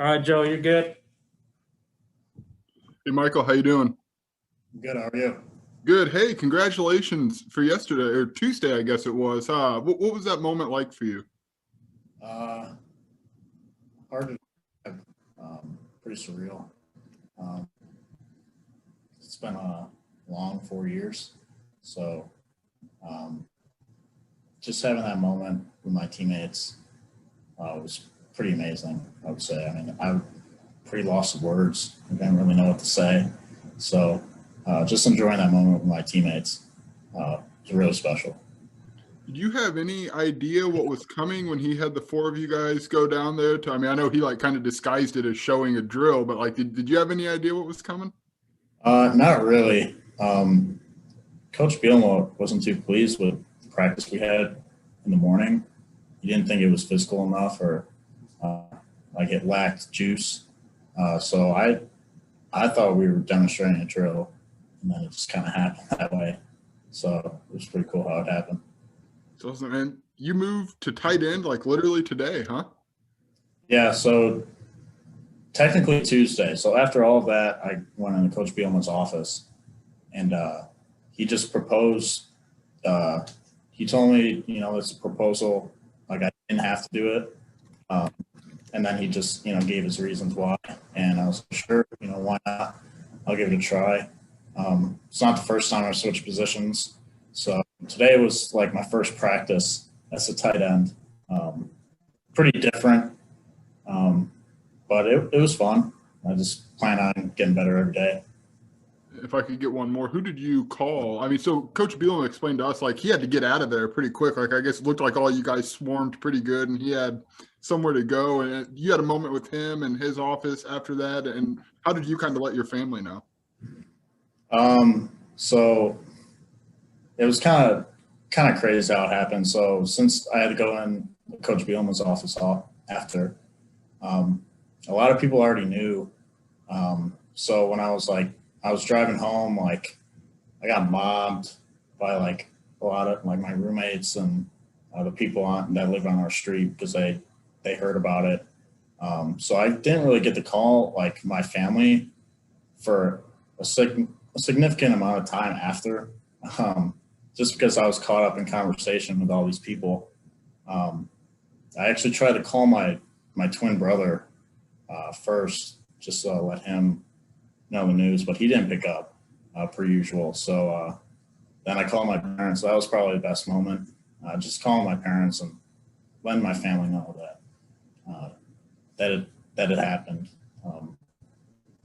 All right, Joe, you're good. Hey, Michael, how you doing? Good. How are you? Good. Hey, congratulations for yesterday or Tuesday, I guess it was. What was that moment like for you? Uh, Hard to pretty surreal. Um, it's been a long 4 years, so um, just having that moment with my teammates was pretty amazing. I would say. I mean, I'm pretty lost for words. I didn't really know what to say. So just enjoying that moment with my teammates was really special. Did you have any idea what was coming when he had the four of you guys go down there to, I mean, I know he like kind of disguised it as showing a drill, but like, did you have any idea what was coming? Not really. Coach Bielema wasn't too pleased with the practice we had in the morning. He didn't think it was physical enough, or like it lacked juice. So I thought we were demonstrating a drill, and then it just kind of happened that way. So it was pretty cool how it happened. So, man, you moved to tight end like literally today, huh? Yeah. So technically Tuesday. So after all of that, I went into Coach Bielema's office, and he just proposed. He told me, it's a proposal. Like I didn't have to do it. And then he just, gave his reasons why. And I was like, sure, why not? I'll give it a try. It's not the first time I switched positions. So today was like my first practice as a tight end. Pretty different, but it was fun. I just plan on getting better every day. If I could get one more, who did you call? I mean, so Coach Bielema explained to us, like, he had to get out of there pretty quick. Like, I guess it looked like all you guys swarmed pretty good, and he had somewhere to go. And you had a moment with him and his office after that. And how did you kind of let your family know? So it was kind of crazy how it happened. So since I had to go in Coach Bielema's office after, a lot of people already knew. So when I was driving home, like I got mobbed by like a lot of like my roommates and the people that live on our street because they heard about it. So I didn't really get to call like my family for a significant amount of time after, just because I was caught up in conversation with all these people. I actually tried to call my twin brother first, just to let him know the news, but he didn't pick up per usual. So then I called my parents. That was probably the best moment. Just calling my parents and letting my family know that it happened. I'll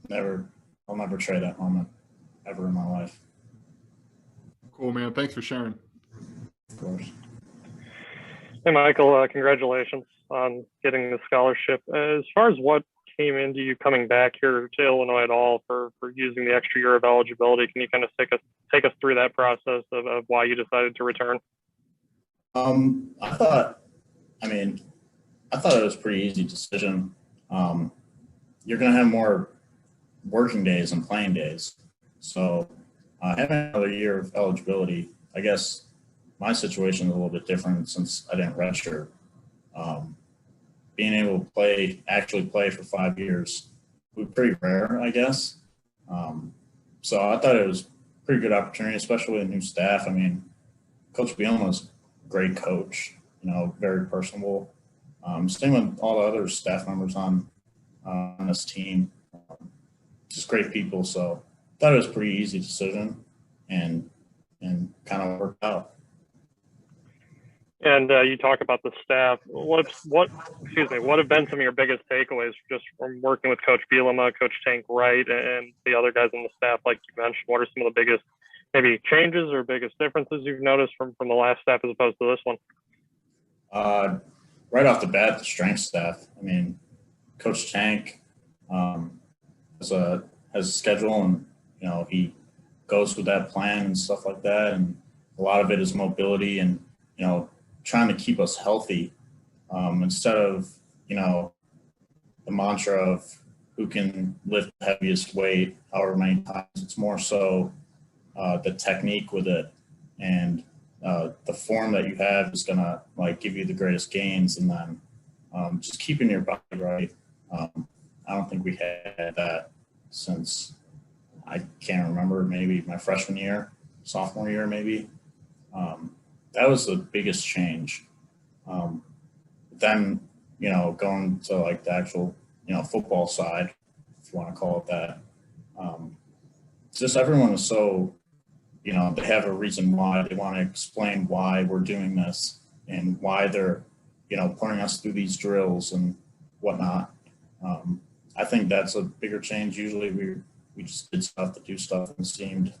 never trade that moment ever in my life. Cool, man. Thanks for sharing. Of course. Hey, Michael, congratulations on getting the scholarship. As far as what came into you coming back here to Illinois at all for using the extra year of eligibility, can you kind of take us through that process of why you decided to return? I thought it was a pretty easy decision. You're going to have more working days and playing days. So having another year of eligibility, I guess my situation is a little bit different since I didn't redshirt. Being able to actually play for 5 years would be pretty rare, I guess. So I thought it was a pretty good opportunity, especially with a new staff. I mean, Coach Bielema's a great coach, very personable. Same with all the other staff members on this team. Just great people. So I thought it was a pretty easy decision and kind of worked out. And you talk about the staff. What have been some of your biggest takeaways just from working with Coach Bielema, Coach Tank Wright, and the other guys on the staff, like you mentioned? What are some of the biggest maybe changes or biggest differences you've noticed from the last staff as opposed to this one? Right off the bat, the strength staff. I mean, Coach Tank has a schedule, and he goes with that plan and stuff like that. And a lot of it is mobility and trying to keep us healthy instead of the mantra of who can lift the heaviest weight however many times. It's more so the technique with it, and the form that you have is going to give you the greatest gains, and then just keeping your body right. I don't think we had that since I can't remember, maybe my freshman year, sophomore year, maybe. That was the biggest change. Then, going to like the actual, football side, if you want to call it that, just everyone is so, they have a reason why. They want to explain why we're doing this and why they're, putting us through these drills and whatnot. I think that's a bigger change. Usually we just did stuff to do stuff and seemed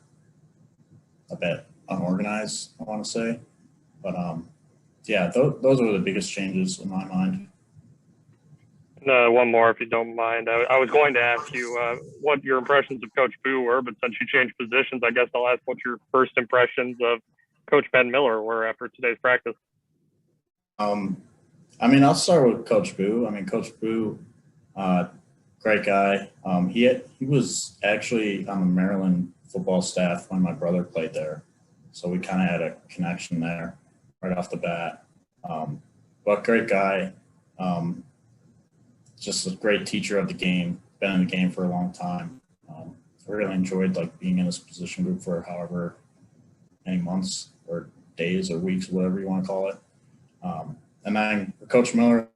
a bit unorganized, I want to say. But yeah, those are the biggest changes in my mind. One more, if you don't mind. I was going to ask you what your impressions of Coach Boo were, but since you changed positions, I guess I'll ask what your first impressions of Coach Ben Miller were after today's practice. I'll start with Coach Boo. Coach Boo, great guy. He was actually on the Maryland football staff when my brother played there, so we kind of had a connection there right off the bat. But great guy. Just a great teacher of the game, been in the game for a long time. I really enjoyed being in this position group for however many months or days or weeks, whatever you want to call it. And then Coach Miller,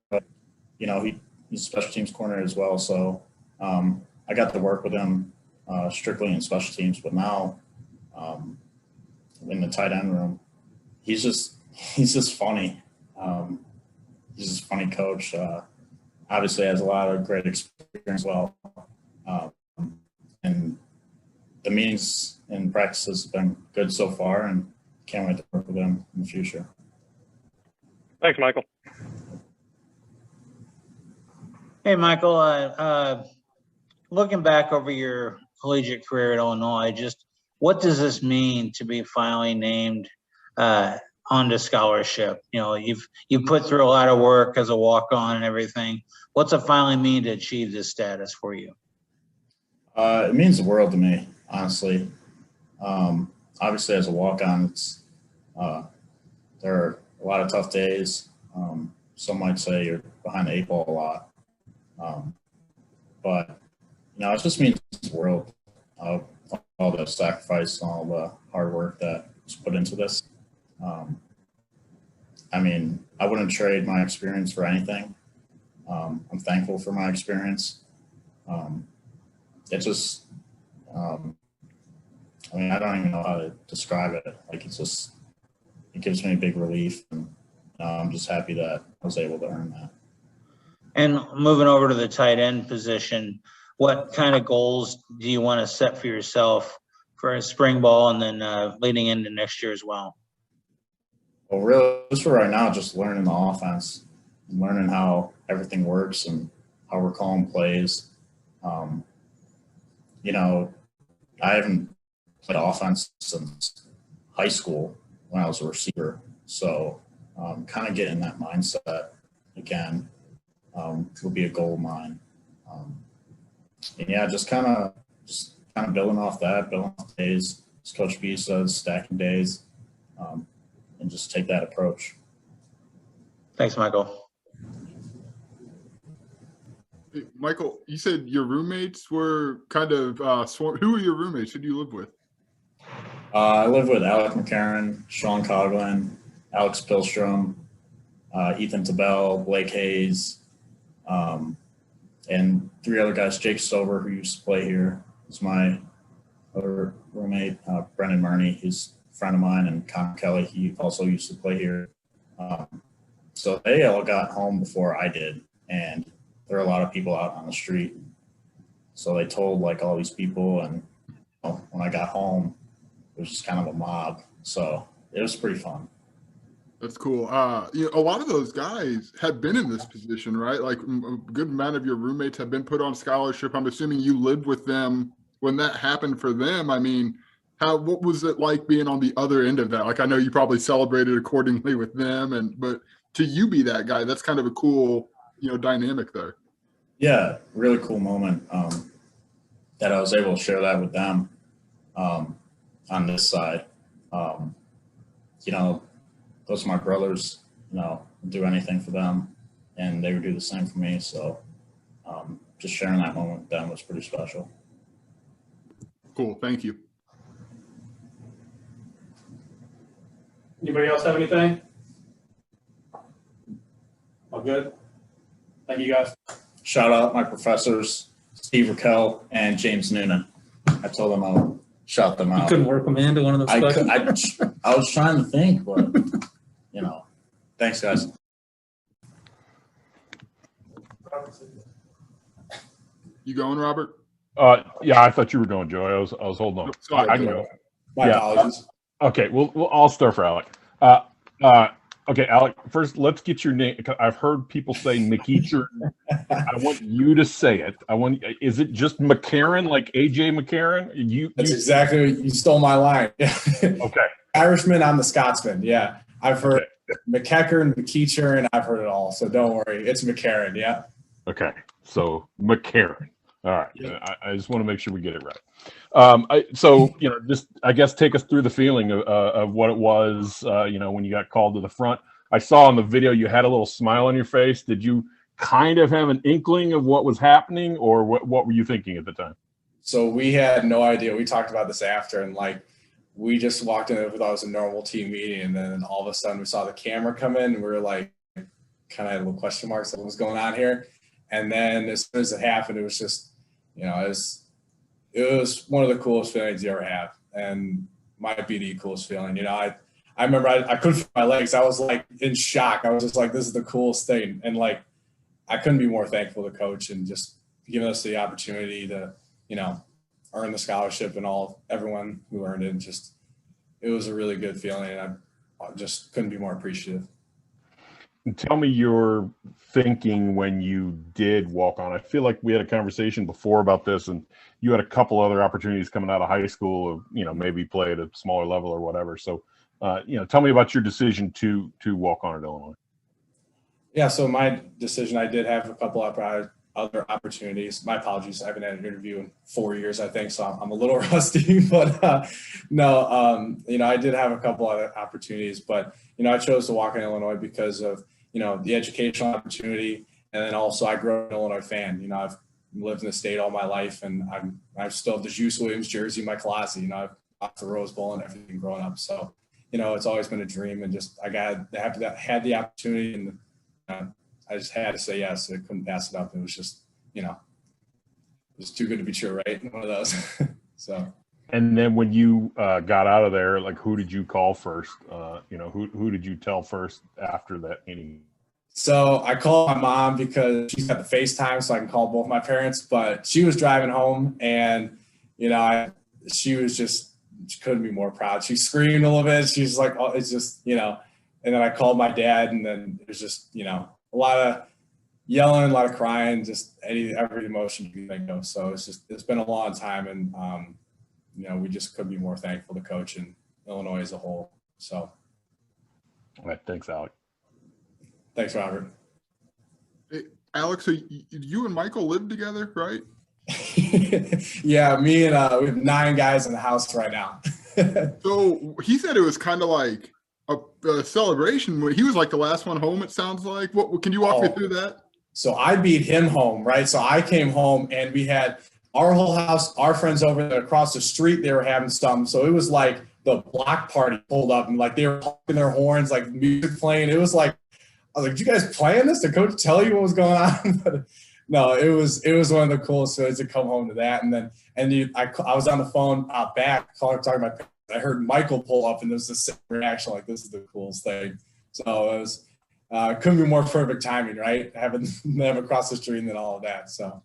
he's a special teams coordinator as well. So I got to work with him strictly in special teams, but now in the tight end room, he's just funny. He's just a funny coach. Obviously has a lot of great experience as well. And the meetings and practices have been good so far, and can't wait to work with him in the future. Thanks, Michael. Hey, Michael, looking back over your collegiate career at Illinois, what does this mean to be finally named onto scholarship? You've put through a lot of work as a walk-on and everything. What's it finally mean to achieve this status for you? It means the world to me, honestly. Obviously, as a walk-on, there are a lot of tough days. Some might say you're behind the eight ball a lot. But, it just means the world of all the sacrifice and all the hard work that was put into this. I wouldn't trade my experience for anything. I'm thankful for my experience. It just, I don't even know how to describe it. It gives me a big relief, and I'm just happy that I was able to earn that. And moving over to the tight end position, what kind of goals do you want to set for yourself for a spring ball and then leading into next year as well? Well, really, just for right now, just learning the offense, learning how everything works and how we're calling plays. I haven't played offense since high school when I was a receiver. So kind of getting that mindset again will be a goal of mine. And yeah, just kind of building off that, building off days, as Coach B says, stacking days, and just take that approach. Thanks, Michael. Hey, Michael, you said your roommates were kind of swarm. Who were your roommates? Who do you live with? I live with Alec McEachern, Sean Coughlin, Alex Pilstrom, Ethan Tabell, Blake Hayes, and three other guys. Jake Stover, who used to play here, is my other roommate. Brendan Murney, he's a friend of mine, and Connor Kelly, he also used to play here. So they all got home before I did, and there were a lot of people out on the street. So they told all these people, and when I got home, it was just kind of a mob. So it was pretty fun. That's cool. A lot of those guys have been in this position, right? A good amount of your roommates have been put on scholarship. I'm assuming you lived with them when that happened for them. What was it like being on the other end of that? I know you probably celebrated accordingly with them, but to you be that guy, that's kind of a cool, dynamic there. Yeah, really cool moment that I was able to share that with them on this side. Those are my brothers, do anything for them, and they would do the same for me. So just sharing that moment with them was pretty special. Cool. Thank you. Anybody else have anything? All good? Thank you, guys. Shout out my professors, Steve Raquel and James Noonan. I told them I'll shout them You out. couldn't work them into one of those questions? I was trying to think, but, thanks, guys. You going, Robert? Yeah, I thought you were going, Joey. I was holding on. Sorry, I can go. My apologies. Okay, well, I'll start for Alec. Okay, Alec, first let's get your name. I've heard people say McEachern. I want you to say it. Is it just McEachern, like AJ McEachern? That's exactly, you stole my line. Okay. Irishman, I'm the Scotsman. Yeah. I've heard McEachern, and I've heard it all. So don't worry. It's McEachern. Yeah. Okay. So McEachern. All right. Yeah. I just want to make sure we get it right. Just I guess take us through the feeling of what it was, when you got called to the front. I saw in the video you had a little smile on your face. Did you kind of have an inkling of what was happening, or what were you thinking at the time? So we had no idea. We talked about this after, and we just walked in. We thought it was a normal team meeting, and then all of a sudden we saw the camera come in, and we were like, kind of had little question marks of what was going on here. And then as soon as it happened, it was just, it was one of the coolest feelings you ever have, and might be the coolest feeling. I remember I couldn't feel my legs. I was like in shock. I was just like, this is the coolest thing. And I couldn't be more thankful to coach and just giving us the opportunity to, earn the scholarship and everyone who earned it. It was a really good feeling, and I just couldn't be more appreciative. Tell me your thinking when you did walk on. I feel like we had a conversation before about this, and you had a couple other opportunities coming out of high school, maybe play at a smaller level or whatever. So, tell me about your decision to walk on at Illinois. Yeah, so my decision, I did have a couple other opportunities. My apologies, I haven't had an interview in 4 years, I think, so I'm a little rusty. But I did have a couple other opportunities, but I chose to walk in Illinois because of the educational opportunity, and then also I grew up an Illinois fan. I've lived in the state all my life, and I still have the Juice Williams jersey in my closet. I've watched the Rose Bowl and everything growing up, so it's always been a dream, and just I had the opportunity, and I just had to say yes. I couldn't pass it up. It was just it was too good to be true, right? One of those. So. And then when you got out of there, who did you call first? Who did you tell first after that meeting? So I called my mom because she's got the FaceTime, so I can call both my parents. But she was driving home, and she couldn't be more proud. She screamed a little bit. She's like, "Oh, it's just And then I called my dad, and then it was just a lot of yelling, a lot of crying, just every emotion you can think of. So it's been a long time, and we just couldn't be more thankful to coach and Illinois as a whole. So. All right. Thanks, Alec. Thanks, Robert. Hey, Alex, so you and Michael live together, right? Yeah, me and we have 9 guys in the house right now. So he said it was kind of like a celebration. He was like the last one home, it sounds like. What can you walk me through that? So I beat him home, right? So I came home, and we had our whole house, our friends over there across the street, they were having something. So it was like the block party pulled up, and they were honking their horns, music playing. It was like, I was like, did you guys plan this? Did coach tell you what was going on? But no, it was one of the coolest feelings to come home to that. And then, I was on the phone back talking to my parents. I heard Michael pull up, and there was the same reaction, this is the coolest thing. So it was, couldn't be more perfect timing, right? Having them across the street and then all of that. So.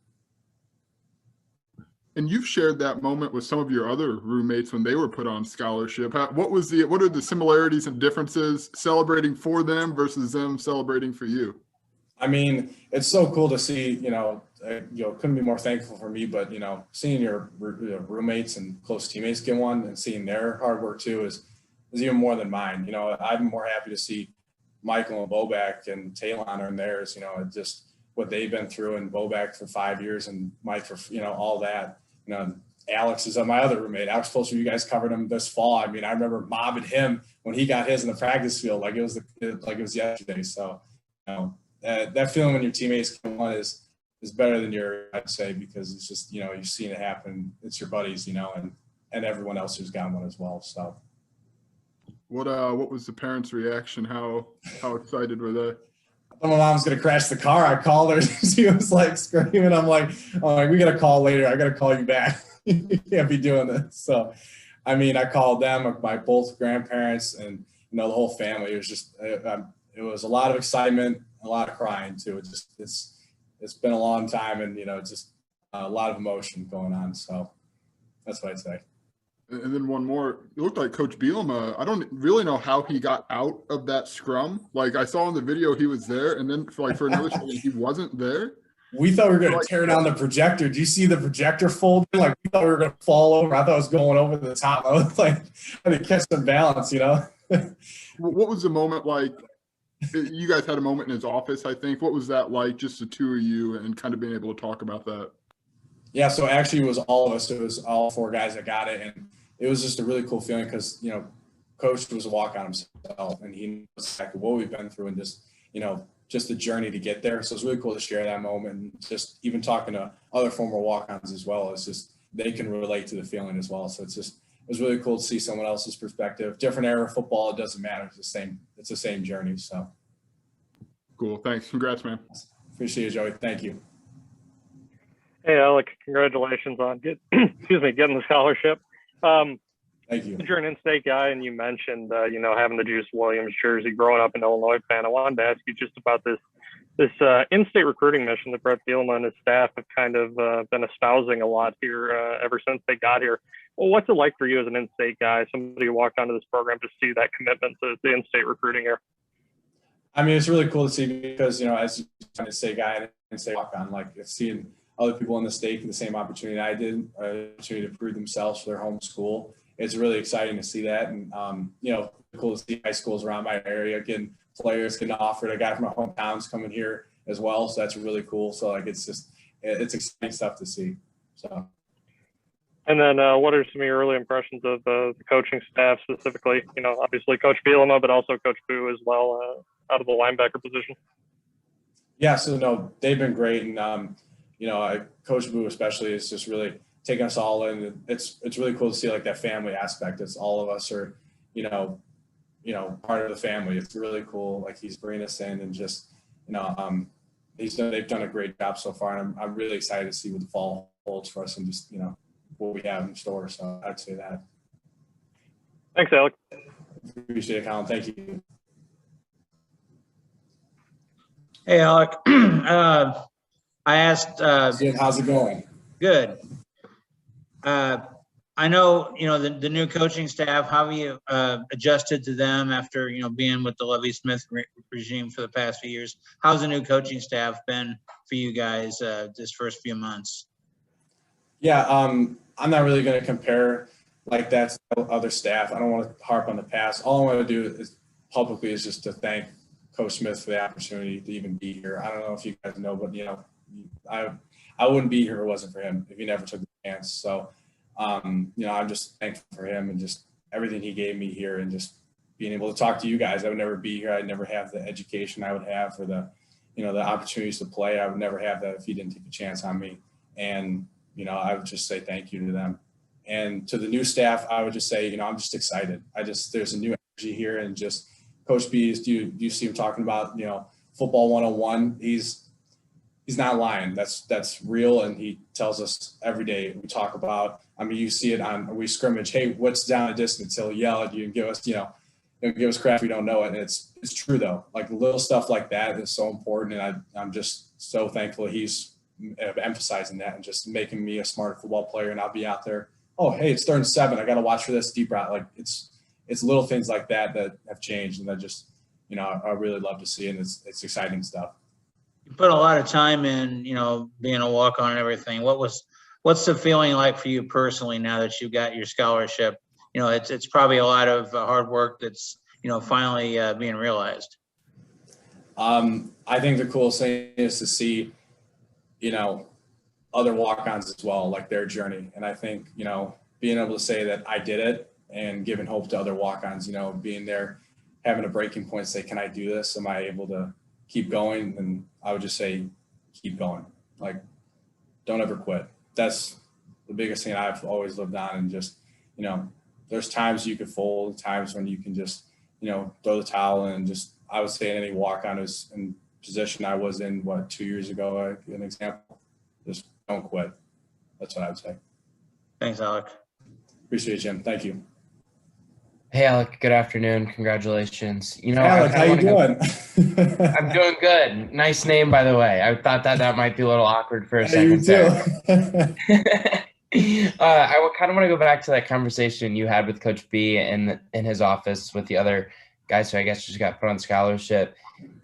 And you've shared that moment with some of your other roommates when they were put on scholarship. What are the similarities and differences celebrating for them versus them celebrating for you? I mean, it's so cool to see, couldn't be more thankful for me, but, seeing your roommates and close teammates get one and seeing their hard work too is even more than mine. I'm more happy to see Michael and Bobak and Tailon earn theirs, just what they've been through, and Bobak for 5 years and Mike for, all that. Alex is my other roommate. Alex Closer, you guys covered him this fall. I mean, I remember mobbing him when he got his in the practice field, like it was yesterday. So, that feeling when your teammates get one is is better than I'd say, because it's just, you know, you've seen it happen. It's your buddies, you know, and everyone else who's got one as well. So. What was the parents' reaction? How excited were they? I thought my mom's gonna crash the car. I called her. She was like screaming. I'm like, we got to call later. I got to call you back. You can't be doing this. So, I mean, I called them, my both grandparents, and you know, the whole family. It was just, it was a lot of excitement, a lot of crying too. It's been a long time, and you know, just a lot of emotion going on. So that's what I'd say. And then one more, it looked like Coach Bielema, I don't really know how he got out of that scrum. Like I saw in the video he was there, and then for another second he wasn't there. We thought we were going to tear down the projector. Do you see the projector folding? Like we thought we were going to fall over. I thought it was going over the top. I was like, I had to catch some balance, you know? What was the moment like? You guys had a moment in his office, I think. What was that like, just the two of you and kind of being able to talk about that? Yeah, so actually it was all of us. It was all four guys that got it. And it was just a really cool feeling because, you know, Coach was a walk-on himself, and he knows exactly what we've been through and just, you know, just the journey to get there. So it's really cool to share that moment, and just even talking to other former walk-ons as well. It's just they can relate to the feeling as well. So it was really cool to see someone else's perspective. Different era of football, it doesn't matter. It's the same journey. So cool. Thanks. Congrats, man. Appreciate it, Joey. Thank you. Hey, Alec, congratulations on getting the scholarship. Thank you. You're an in-state guy, and you mentioned, you know, having the Juice Williams jersey, growing up an Illinois fan. I wanted to ask you just about this in-state recruiting mission that Brett Bielema and his staff have kind of been espousing a lot here ever since they got here. Well, what's it like for you as an in-state guy, somebody who walked onto this program, to see that commitment to the in-state recruiting here? I mean, it's really cool to see because, you know, as an in-state guy and in-state walk-on, like seeing other people in the state get the same opportunity I did, opportunity to prove themselves for their home school. It's really exciting to see that. And, you know, cool to see high schools around my area getting players getting offered. A guy from my hometown's coming here as well. So that's really cool. So like, it's exciting stuff to see. So. And then what are some of your early impressions of the coaching staff specifically? You know, obviously Coach Bielema, but also Coach Boo as well out of the linebacker position. Yeah, so no, they've been great. And, you know, Coach Boo especially is just really taking us all in. It's really cool to see like that family aspect. It's all of us are, you know, part of the family. It's really cool. Like he's bringing us in and just, you know, they've done a great job so far. And I'm really excited to see what the fall holds for us and just, you know, what we have in store. So I'd say that. Thanks, Alec. Appreciate it, Colin. Thank you. Hey, Alec. I asked. How's it going? Good. I know, you know, the new coaching staff, how have you adjusted to them after, you know, being with the Lovie Smith regime for the past few years? How's the new coaching staff been for you guys this first few months? Yeah, I'm not really going to compare like that to other staff. I don't want to harp on the past. All I want to do is publicly is just to thank Coach Smith for the opportunity to even be here. I don't know if you guys know, but, you know, I wouldn't be here if it wasn't for him, if he never took the chance. So, you know, I'm just thankful for him and just everything he gave me here, and just being able to talk to you guys. I would never be here. I'd never have the education I would have, for the, you know, the opportunities to play. I would never have that if he didn't take a chance on me. And, you know, I would just say thank you to them. And to the new staff, I would just say, you know, I'm just excited. There's a new energy here, and just Coach B, you see him talking about, you know, football 101. He's not lying. That's real. And he tells us every day. We talk about, I mean, you see it we scrimmage. Hey, what's down a distance? He'll yell at you and give us, you know, give us crap if we don't know it. And it's true though. Like little stuff like that is so important. And I'm just so thankful he's emphasizing that and just making me a smarter football player. And I'll be out there. Oh, hey, it's 3rd and 7. I got to watch for this deep route. Like it's little things like that have changed. And that just, you know, I really love to see. And it's exciting stuff. You put a lot of time in, you know, being a walk-on and everything. What's the feeling like for you personally now that you got your scholarship? You know, it's probably a lot of hard work that's, you know, finally being realized. I think the coolest thing is to see, you know, other walk-ons as well, like their journey. And I think, you know, being able to say that I did it and giving hope to other walk-ons, you know, being there, having a breaking point, say, can I do this? Am I able to keep going? And I would just say, keep going. like, don't ever quit. That's the biggest thing I've always lived on. And just, you know, there's times you could fold, times when you can just, you know, throw the towel in. And just, I would say any walk-on is in position I was in, 2 years ago, an example, just don't quit. That's what I would say. Thanks, Alec. Appreciate it, Jim. Thank you. Hey, Alec. Good afternoon. Congratulations. You know, Alec, how you doing? I'm doing good. Nice name, by the way. I thought that might be a little awkward for a second there. I kind of want to go back to that conversation you had with Coach B in his office with the other guys who I guess just got put on scholarship.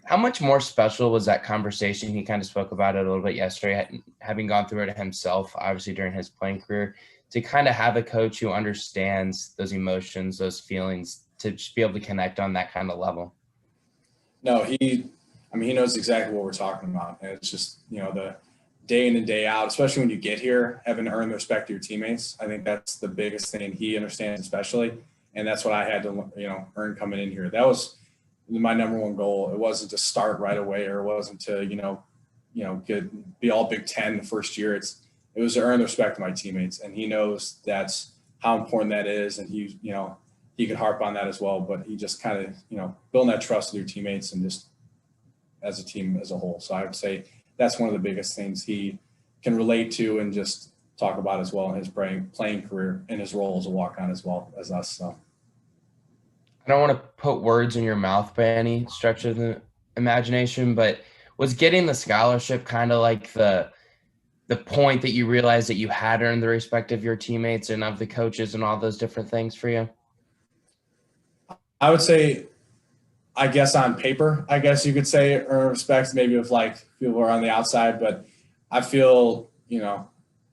How much more special was that conversation? He kind of spoke about it a little bit yesterday, having gone through it himself, obviously during his playing career, to kind of have a coach who understands those emotions, those feelings, to just be able to connect on that kind of level. No, he knows exactly what we're talking about. And it's just, you know, the day in and day out, especially when you get here, having to earn the respect of your teammates. I think that's the biggest thing he understands, especially. And that's what I had to, you know, earn coming in here. That was my number one goal. It wasn't to start right away, or it wasn't to, be all Big Ten the first year. It was to earn the respect of my teammates. And he knows that's how important that is. And he could harp on that as well, but he just kind of, you know, building that trust with your teammates and just as a team as a whole. So I would say that's one of the biggest things he can relate to and just talk about as well in his playing career and his role as a walk-on as well as us. So I don't want to put words in your mouth by any stretch of the imagination, but was getting the scholarship kind of like the point that you realized that you had earned the respect of your teammates and of the coaches and all those different things for you? I would say, I guess on paper, I guess you could say earn respect maybe of like people who are on the outside, but I feel, you know,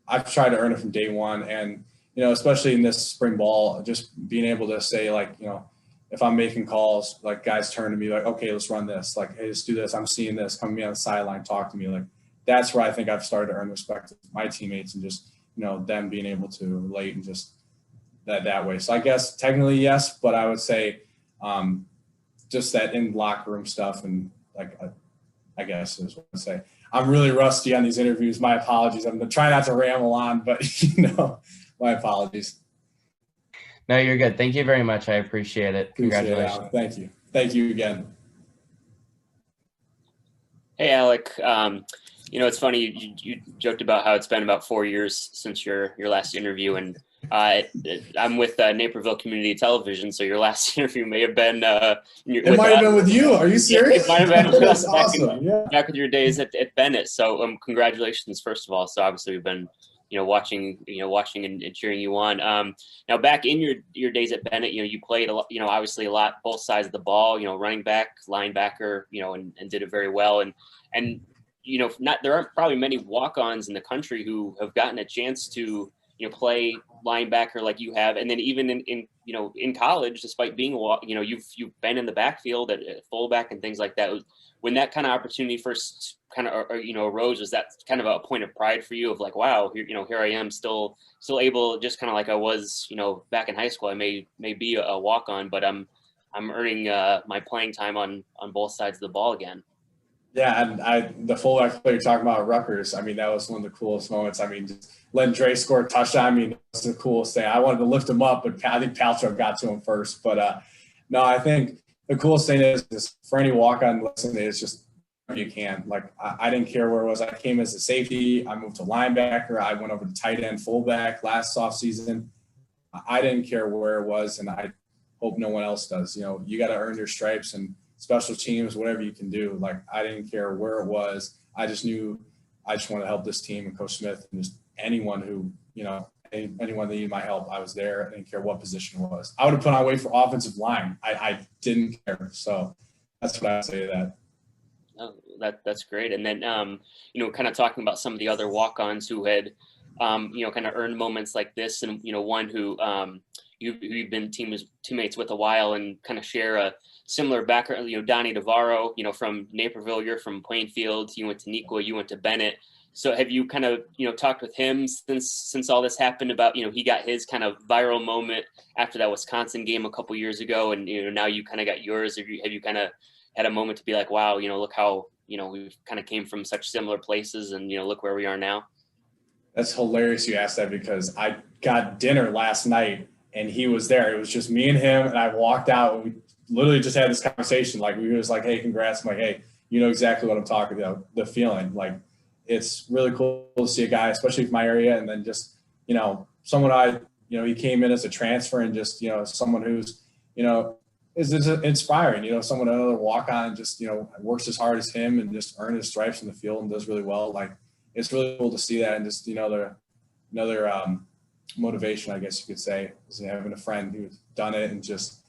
I've tried to earn it from day one. And, you know, especially in this spring ball, just being able to say, like, you know, if I'm making calls, like guys turn to me like, okay, let's run this. Like, hey, let's do this. I'm seeing this. Come to me on the sideline, talk to me. Like, that's where I think I've started to earn respect of my teammates and just, you know, them being able to relate and just that way. So I guess technically yes, but I would say just that in locker room stuff and like, I guess is what I'd say. I'm really rusty on these interviews. My apologies. I'm trying not to ramble on, but you know, my apologies. No, you're good. Thank you very much. I appreciate it. Congratulations. Thank you. Thank you again. Hey, Alec. You know, it's funny. You joked about how it's been about 4 years since your last interview, and I'm with Naperville Community Television, so your last interview may have been. It might have been with you. Are you serious? It might have been with us awesome. back with your days at Bennett. So, congratulations, first of all. So, obviously, we've been, watching and cheering you on. Now, back in your days at Bennett, you played a lot, obviously a lot, both sides of the ball. Running back, linebacker, and did it very well. And there aren't probably many walk-ons in the country who have gotten a chance to play linebacker like you have, and then even in college, despite being you've been in the backfield at fullback and things like that. When that kind of opportunity first kind of arose, was that kind of a point of pride for you of like, wow, here I am still able, just kind of like I was back in high school. I may be a walk-on, but I'm earning my playing time on both sides of the ball again. Yeah, and the fullback player you're talking about Rutgers, I mean, that was one of the coolest moments. I mean, just letting Dre score a touchdown, I mean, that's the coolest thing. I wanted to lift him up, but I think Paltrow got to him first. But no, I think the coolest thing is for any walk-on listening, is just you can. Like, I didn't care where it was. I came as a safety. I moved to linebacker. I went over to tight end, fullback last offseason. I didn't care where it was, and I hope no one else does. You got to earn your stripes and special teams, whatever you can do. Like, I didn't care where it was. I just knew I just want to help this team and Coach Smith and just anyone who, anyone that needed my help, I was there. I didn't care what position it was. I would have put on weight for offensive line. I didn't care. So that's what I would say to that. Oh, that's great. And then, kind of talking about some of the other walk-ons who had, kind of earned moments like this, and, one who you've been teammates with a while and kind of share a similar background, Donnie Navarro, from Naperville, you're from Plainfield, you went to Neuqua, you went to Bennett. So have you kind of, talked with him since all this happened about, he got his kind of viral moment after that Wisconsin game a couple years ago, and, now you kind of got yours. Have you kind of had a moment to be like, wow, look how, we've kind of came from such similar places, and look where we are now? That's hilarious you asked that, because I got dinner last night and he was there. It was just me and him, and I walked out and we literally just had this conversation. Like, we were just like, hey, congrats. I'm like, hey, you know exactly what I'm talking about, the feeling. Like, it's really cool to see a guy, especially from my area, and then just, someone he came in as a transfer, and just, someone who's, is inspiring, someone another walk on, just, works as hard as him and just earned his stripes in the field and does really well. Like, it's really cool to see that, and just, another motivation, I guess you could say, is having a friend who's done it and just,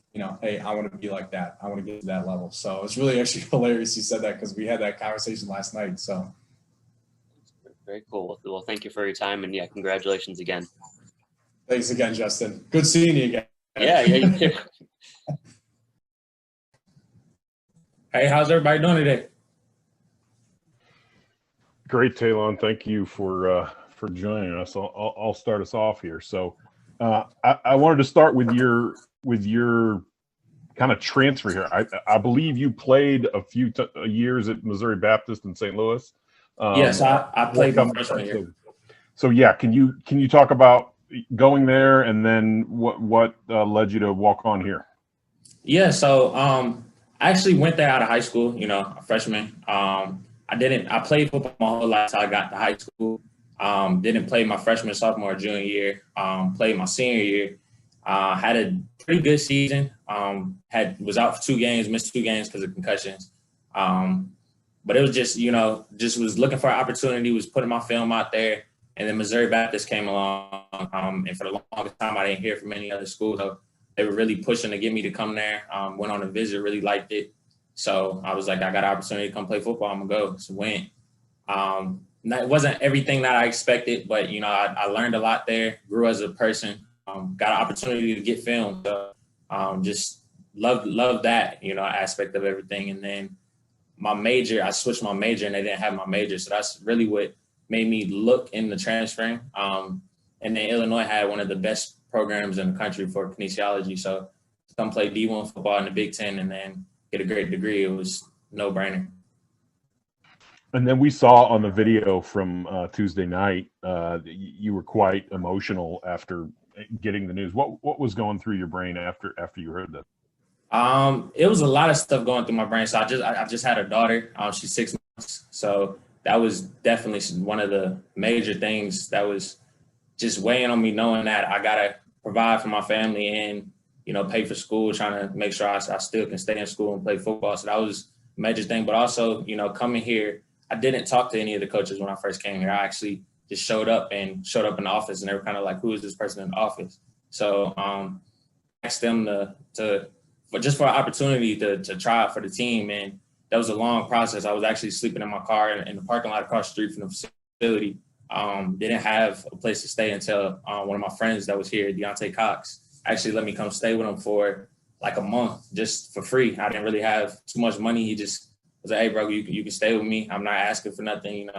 hey, I want to be like that. I want to get to that level. So it's really actually hilarious you said that, because we had that conversation last night. So very cool. Well, thank you for your time, and congratulations again. Thanks again, Justin. Good seeing you again. Yeah, you too. Hey, how's everybody doing today? Great, Tailon. Thank you for joining us. I'll start us off here. So I wanted to start with your kind of transfer here. I believe you played a few years at Missouri Baptist in St. Louis. Yes, I played my freshman year. So yeah, can you talk about going there, and then what led you to walk on here? Yeah, so I actually went there out of high school, a freshman. I played football my whole life till I got to high school. Didn't play my freshman, sophomore, junior year. Played my senior year. Had a pretty good season. Was out for 2 games, missed 2 games because of concussions. But it was just, just was looking for an opportunity, was putting my film out there. And then Missouri Baptist came along. And for the longest time, I didn't hear from any other school. So they were really pushing to get me to come there. Went on a visit, really liked it. So I was like, I got an opportunity to come play football. I'm going to go. So went. It wasn't everything that I expected, but, I learned a lot there, grew as a person, got an opportunity to get filmed. So just loved that, aspect of everything. And then my major, I switched my major, and they didn't have my major. So that's really what made me look into transferring. And then Illinois had one of the best programs in the country for kinesiology. So to come play D1 football in the Big Ten and then get a great degree, it was no-brainer. And then we saw on the video from Tuesday night, you were quite emotional after getting the news. What was going through your brain after you heard that? It was a lot of stuff going through my brain. So I just had a daughter. She's 6 months. So that was definitely one of the major things that was just weighing on me, knowing that I gotta provide for my family and pay for school, trying to make sure I still can stay in school and play football. So that was a major thing. But also, coming here, I didn't talk to any of the coaches when I first came here. I actually just showed up in the office, and they were kind of like, who is this person in the office? So asked them just for an opportunity to try out for the team. And that was a long process. I was actually sleeping in my car in the parking lot across the street from the facility. Didn't have a place to stay until one of my friends that was here, Deontay Cox, actually let me come stay with him for like a month just for free. I didn't really have too much money. He just was like, hey, bro, you can stay with me. I'm not asking for nothing,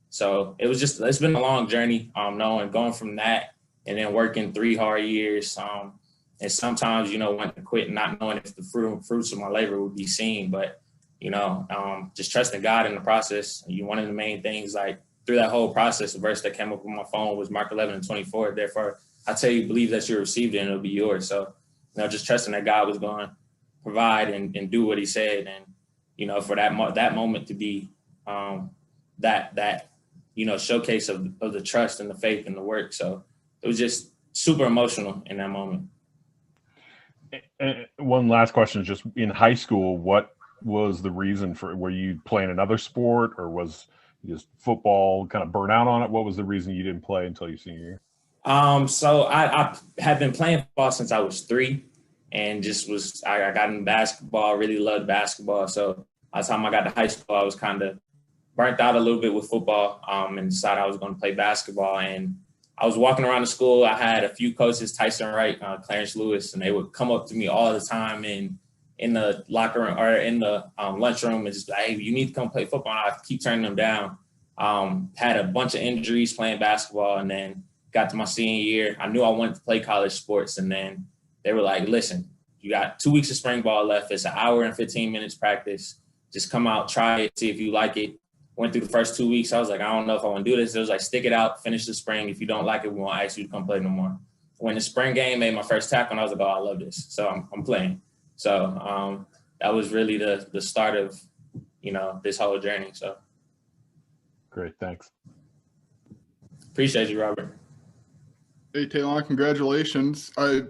So it's been a long journey, going from that and then working 3 hard years. And sometimes, wanting to quit and not knowing if the fruits of my labor would be seen. But, just trusting God in the process. One of the main things, like through that whole process, the verse that came up on my phone was Mark 11:24. Therefore, I tell you, believe that you received it and it'll be yours. So, just trusting that God was going to provide and do what he said. And, for that moment to be that showcase of the trust and the faith and the work. So it was just super emotional in that moment. And one last question, just in high school, what was the reason were you playing another sport, or was just football kind of burn out on it? What was the reason you didn't play until your senior year? So I had been playing football since I was 3, and I got into basketball, really loved basketball. So by the time I got to high school, I was kind of burnt out a little bit with football, and decided I was going to play basketball. And I was walking around the school. I had a few coaches, Tyson Wright, Clarence Lewis, and they would come up to me all the time in the locker room or in the lunchroom and just like, hey, you need to come play football. And I keep turning them down. Had a bunch of injuries playing basketball, and then got to my senior year. I knew I wanted to play college sports, and then they were like, listen, you got 2 weeks of spring ball left. It's an hour and 15 minutes practice. just come out, try it, see if you like it. Went through the first 2 weeks. I was like, I don't know if I want to do this. It was like, stick it out, finish the spring. If you don't like it, we won't ask you to come play no more. When the spring game, made my first tackle, and I was like, oh, I love this. So I'm playing. So that was really the start of, this whole journey. So Great. Thanks. Appreciate you, Robert. Hey, Tailon, congratulations. I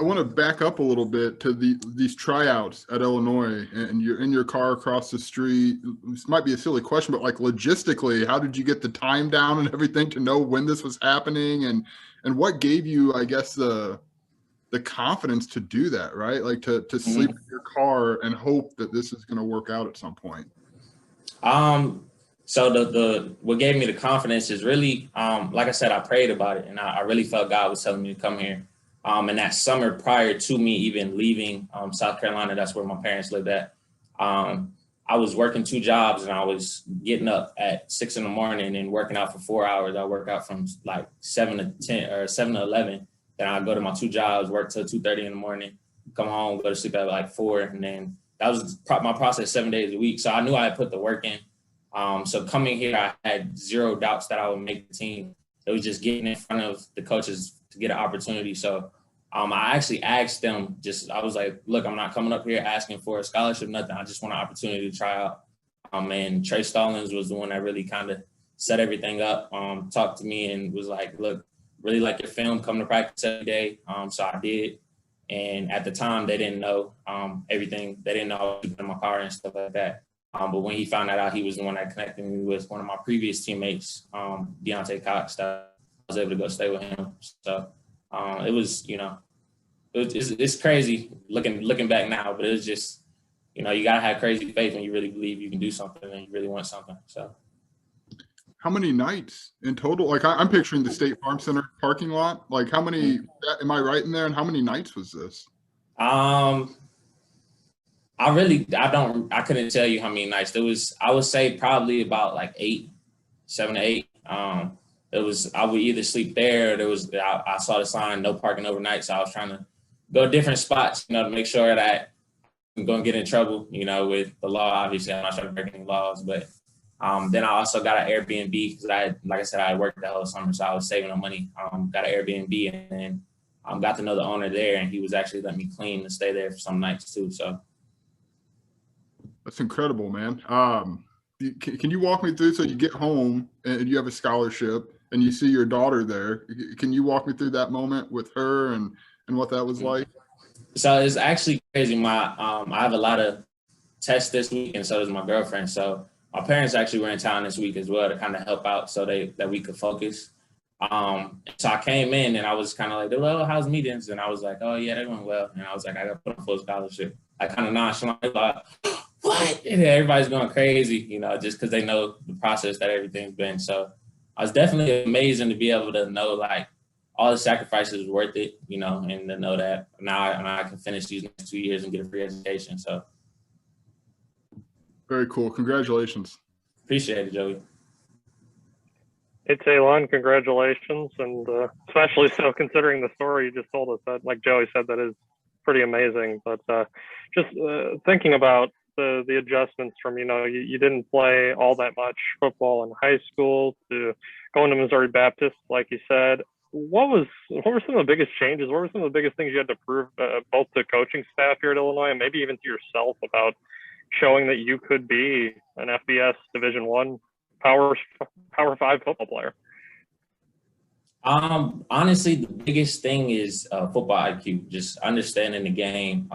want to back up a little bit to these tryouts at Illinois, and you're in your car across the street. This might be a silly question, but like logistically, how did you get the time down and everything to know when this was happening, and what gave you, I guess, the confidence to do that, right? Like to sleep in your car and hope that this is going to work out at some point. So the what gave me the confidence is really, like I said, I prayed about it, and I really felt God was telling me to come here. And that summer prior to me even leaving South Carolina, that's where my parents lived at. I was working 2 jobs, and I was getting up at 6 a.m. and working out for 4 hours. I work out from like 7 to 10 or 7 to 11. Then I go to my 2 jobs, work till 2:30 in the morning, come home, go to sleep at like 4. And then that was my process 7 days a week. So I knew I had put the work in. So coming here, I had 0 doubts that I would make the team. It was just getting in front of the coaches to get an opportunity. So I actually asked them, I was like, look, I'm not coming up here asking for a scholarship, nothing. I just want an opportunity to try out. And Trey Stallings was the one that really kind of set everything up, talked to me and was like, look, really like your film, come to practice every day. So I did. And at the time, they didn't know everything. They didn't know I was in my car and stuff like that. But when he found that out, he was the one that connected me with one of my previous teammates, Deontay Cox, that I was able to go stay with him. So it was, it's crazy looking back now, but it was just, you gotta have crazy faith when you really believe you can do something and you really want something. So, how many nights in total? Like I'm picturing the State Farm Center parking lot. Like how many? Am I right in there? And how many nights was this? I couldn't tell you how many nights. There was, I would say probably about like 7 to 8. I would either sleep there, or I saw the sign, no parking overnight. So I was trying to go different spots, to make sure that I'm going to get in trouble, with the law. Obviously, I'm not trying to break any laws, but then I also got an Airbnb because like I said, I worked the whole summer, so I was saving the money. Got an Airbnb, and then got to know the owner there, and he was actually letting me clean and stay there for some nights too. So that's incredible, man. Can you walk me through? So you get home and you have a scholarship, and you see your daughter there. Can you walk me through that moment with her and what that was like? So it's actually crazy. I have a lot of tests this week, and so does my girlfriend. So my parents actually were in town this week as well to kind of help out so that we could focus. So I came in and I was kind of like, well, how's meetings? And I was like, oh yeah, they went well. And I was like, I got put on full scholarship. I kind of nonchalantly like, what? And everybody's going crazy, just because they know the process that everything's been. So I was definitely amazing to be able to know like all the sacrifices was worth it, and to know that now I can finish these next 2 years and get a free education. So very cool. Congratulations. Appreciate it, Joey. Hey, Tailon, congratulations. And especially so considering the story you just told us, that, like Joey said, that is pretty amazing. But just thinking about the adjustments from, you didn't play all that much football in high school to going to Missouri Baptist, like you said. What were some of the biggest changes? What were some of the biggest things you had to prove both to coaching staff here at Illinois and maybe even to yourself about showing that you could be an FBS Division I Power 5 football player? Honestly, the biggest thing is football IQ, just understanding the game.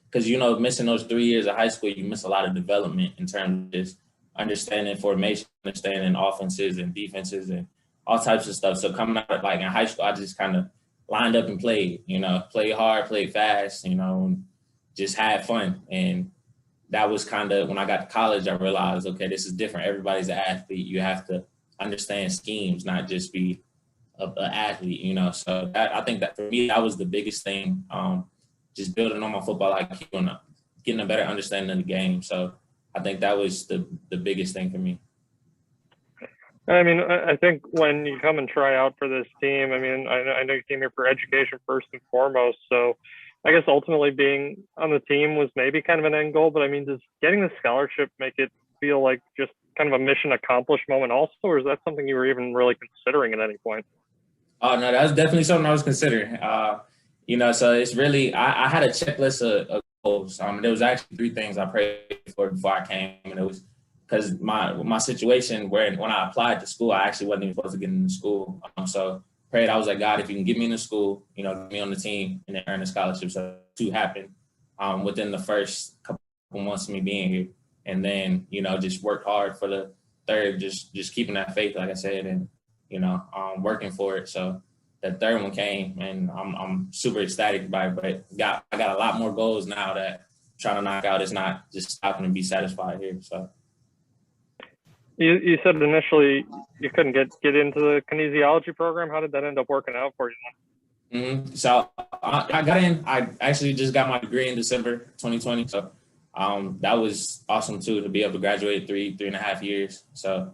Because, missing those 3 years of high school, you miss a lot of development in terms of just understanding formation, understanding offenses and defenses and all types of stuff. So coming out like in high school, I just kind of lined up and played, played hard, played fast, just had fun. And that was kind of when I got to college, I realized, okay, this is different. Everybody's an athlete. You have to understand schemes, not just be an athlete, So I think that for me, that was the biggest thing, just building on my football IQ and getting a better understanding of the game. So I think that was the biggest thing for me. I mean, I think when you come and try out for this team, I mean, I know you came here for education first and foremost. So, I guess ultimately being on the team was maybe kind of an end goal, but I mean, does getting the scholarship make it feel like just kind of a mission accomplished moment also, or is that something you were even really considering at any point? Oh, no, that was definitely something I was considering. So it's really, I had a checklist of goals. There was actually 3 things I prayed for before I came, and it was because my situation when I applied to school, I actually wasn't even supposed to get into school. So prayed, I was like, God, if you can get me into school, get me on the team and then earn a scholarship. So 2 happened within the first couple months of me being here. And then, just worked hard for the 3rd, just keeping that faith, like I said, and, working for it. So the 3rd one came, and I'm super ecstatic about it, but I got a lot more goals now that I'm trying to knock out. It's not just stopping and be satisfied here. So. You said initially you couldn't get into the kinesiology program. How did that end up working out for you? Mm-hmm. So I got in. I actually just got my degree in December 2020. So that was awesome too, to be able to graduate 3.5 years. So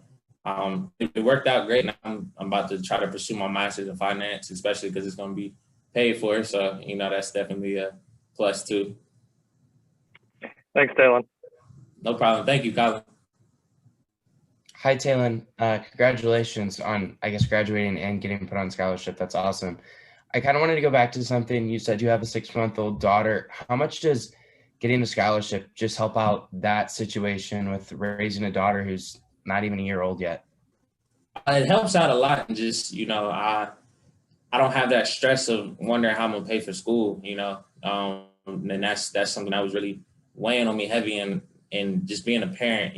it worked out great. Now I'm about to try to pursue my master's in finance, especially because it's going to be paid for. So that's definitely a plus too. Thanks, Tailon. No problem. Thank you, Colin. Hi, Tailon. Congratulations on, I guess, graduating and getting put on scholarship. That's awesome. I kind of wanted to go back to something. You said you have a 6-month-old daughter. How much does getting a scholarship just help out that situation with raising a daughter who's not even a year old yet? It helps out a lot. And just, I don't have that stress of wondering how I'm going to pay for school, and that's something that was really weighing on me heavy. And just being a parent,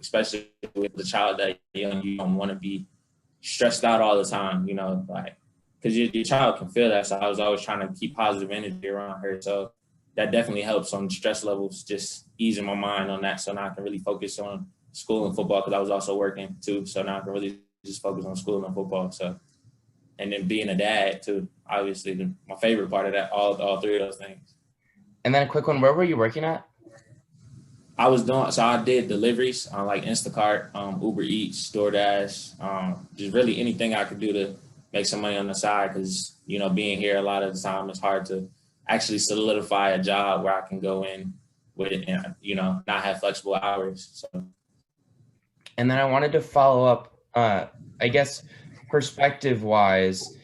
especially with the child that young, you don't want to be stressed out all the time, because your child can feel that. So I was always trying to keep positive energy around her. So that definitely helps on stress levels, just easing my mind on that. So now I can really focus on school and football, because I was also working too. So now I can really just focus on school and football. So, and then being a dad too, obviously my favorite part of that, all 3 of those things. And then a quick one, where were you working at? I did deliveries on like Instacart, Uber Eats, DoorDash, just really anything I could do to make some money on the side. Because, being here a lot of the time, it's hard to actually solidify a job where I can go in with it and, not have flexible hours. So. And then I wanted to follow up, I guess, perspective wise,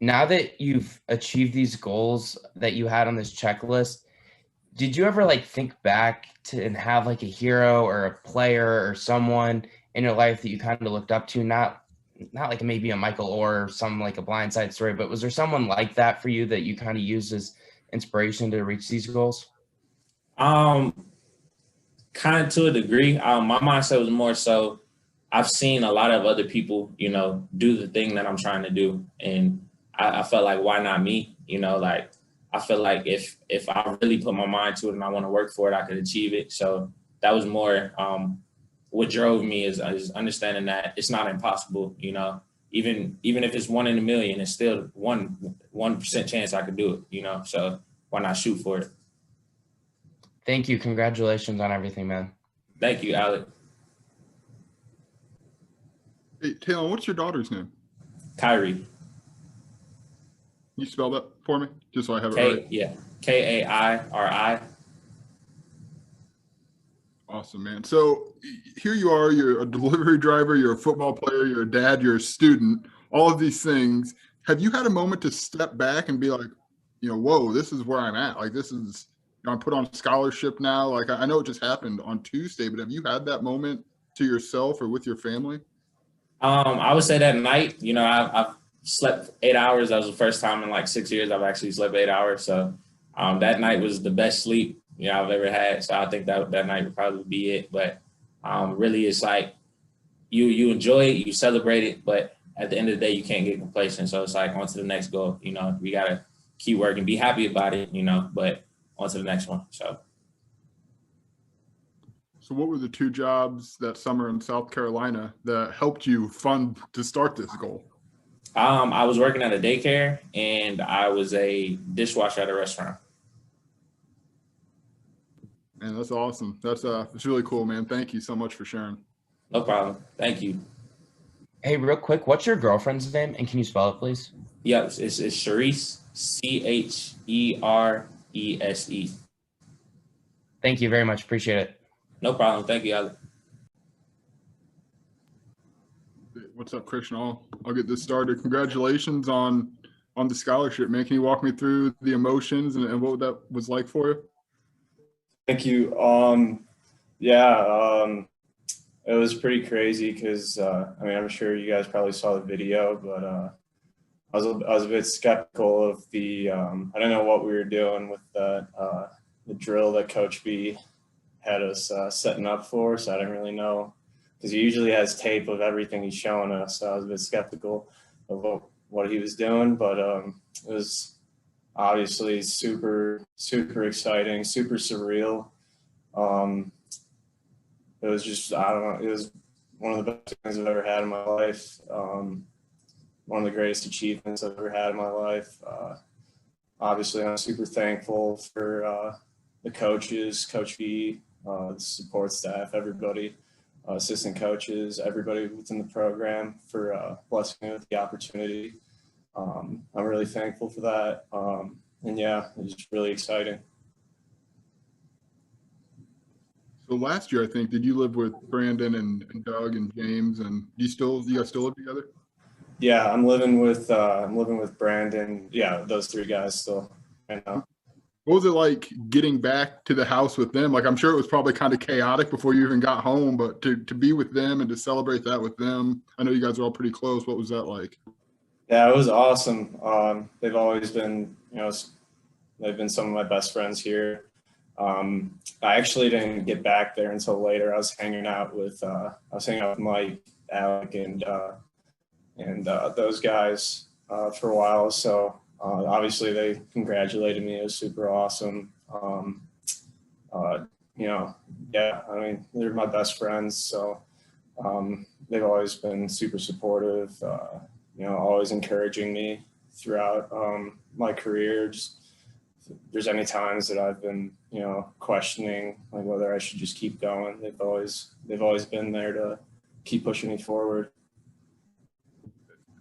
now that you've achieved these goals that you had on this checklist, did you ever think back to and have a hero or a player or someone in your life that you kind of looked up to? Not like maybe a Michael or some a blindside story, but was there someone like that for you that you kind of used as inspiration to reach these goals? Kind of to a degree. My mindset was more so I've seen a lot of other people, do the thing that I'm trying to do. And I felt like, why not me? I feel like if I really put my mind to it and I want to work for it, I could achieve it. So that was more what drove me is understanding that it's not impossible. Even if it's 1 in a million, it's still 1% chance I could do it. So why not shoot for it? Thank you. Congratulations on everything, man. Thank you, Alec. Hey, Tailon, what's your daughter's name? Kyrie. Can you spell that for me, just so I have it right? Yeah, Kairi. Awesome, man. So here you are, you're a delivery driver, you're a football player, you're a dad, you're a student, all of these things. Have you had a moment to step back and be like, whoa, this is where I'm at. This is, I'm put on scholarship now. I know it just happened on Tuesday, but have you had that moment to yourself or with your family? I would say that night, I've slept 8 hours. That was the first time in 6 years I've actually slept 8 hours. So that night was the best sleep I've ever had. So I think that night would probably be it. But really, it's you enjoy it, you celebrate it, but at the end of the day, you can't get complacent. So it's on to the next goal. We gotta keep working, be happy about it, but on to the next one. So what were the 2 jobs that summer in South Carolina that helped you fund to start this goal? I was working at a daycare and I was a dishwasher at a restaurant. Man, that's awesome. That's really cool, man. Thank you so much for sharing. No problem. Thank you. Hey, real quick, what's your girlfriend's name? And can you spell it, please? Yep, it's Charisse, Thank you very much. Appreciate it. No problem. Thank you, Alec. What's up, Christian? I'll get this started. Congratulations on the scholarship, man. Can you walk me through the emotions and what that was like for you? Thank you. It was pretty crazy because I'm sure you guys probably saw the video, but I was a bit skeptical of the I don't know what we were doing with the drill that Coach B had us setting up for, so I didn't really know, because he usually has tape of everything he's showing us. So I was a bit skeptical of what he was doing, but it was obviously super, super exciting, super surreal. It was just, I don't know, it was one of the best things I've ever had in my life. One of the greatest achievements I've ever had in my life. Obviously, I'm super thankful for the coaches, Coach B, the support staff, everybody, assistant coaches, everybody within the program for blessing me with the opportunity. I'm really thankful for that. And yeah, it was really exciting. So last year, I think, did you live with Brandon and Doug and James, and you guys still live together? Yeah, I'm living with Brandon. Yeah, those three guys still right now. What was it like getting back to the house with them? Like, I'm sure it was probably kind of chaotic before you even got home, but to be with them and to celebrate that with them, I know you guys are all pretty close. What was that like? Yeah, it was awesome. They've always been, they've been some of my best friends here. I actually didn't get back there until later. I was hanging out with Mike, Alec, and those guys for a while. So obviously they congratulated me. It was super awesome. They're my best friends. So they've always been super supportive, always encouraging me throughout my career. Just if there's any times that I've been, questioning like whether I should just keep going, they've always been there to keep pushing me forward.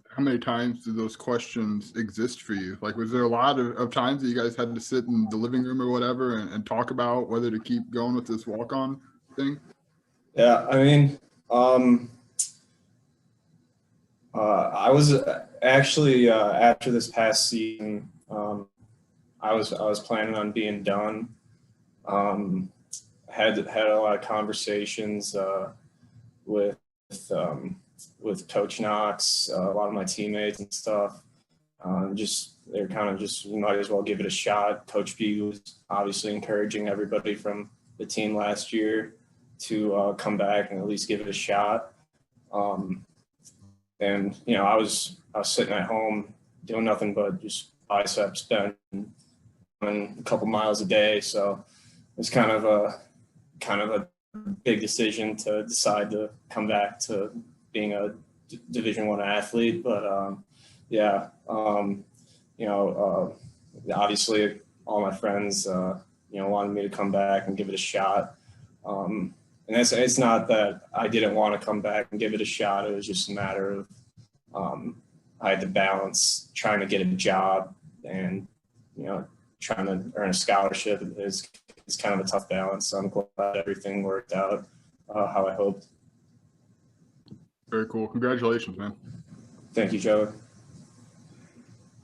How many times did those questions exist for you? Like, was there a lot of times that you guys had to sit in the living room or whatever and talk about whether to keep going with this walk-on thing? Yeah, I was actually after this past season, I was planning on being done. Had a lot of conversations with Coach Knox, a lot of my teammates and stuff. They're kind of just, you might as well give it a shot. Coach B was obviously encouraging everybody from the team last year to come back and at least give it a shot. And I was sitting at home doing nothing but just biceps bench and a couple miles a day. So it's kind of a big decision to decide to come back to being a Division I athlete. But obviously all my friends, wanted me to come back and give it a shot. And it's not that I didn't want to come back and give it a shot. It was just a matter of I had to balance trying to get a job and, trying to earn a scholarship is kind of a tough balance. So I'm glad everything worked out how I hoped. Very cool. Congratulations, man. Thank you, Joe.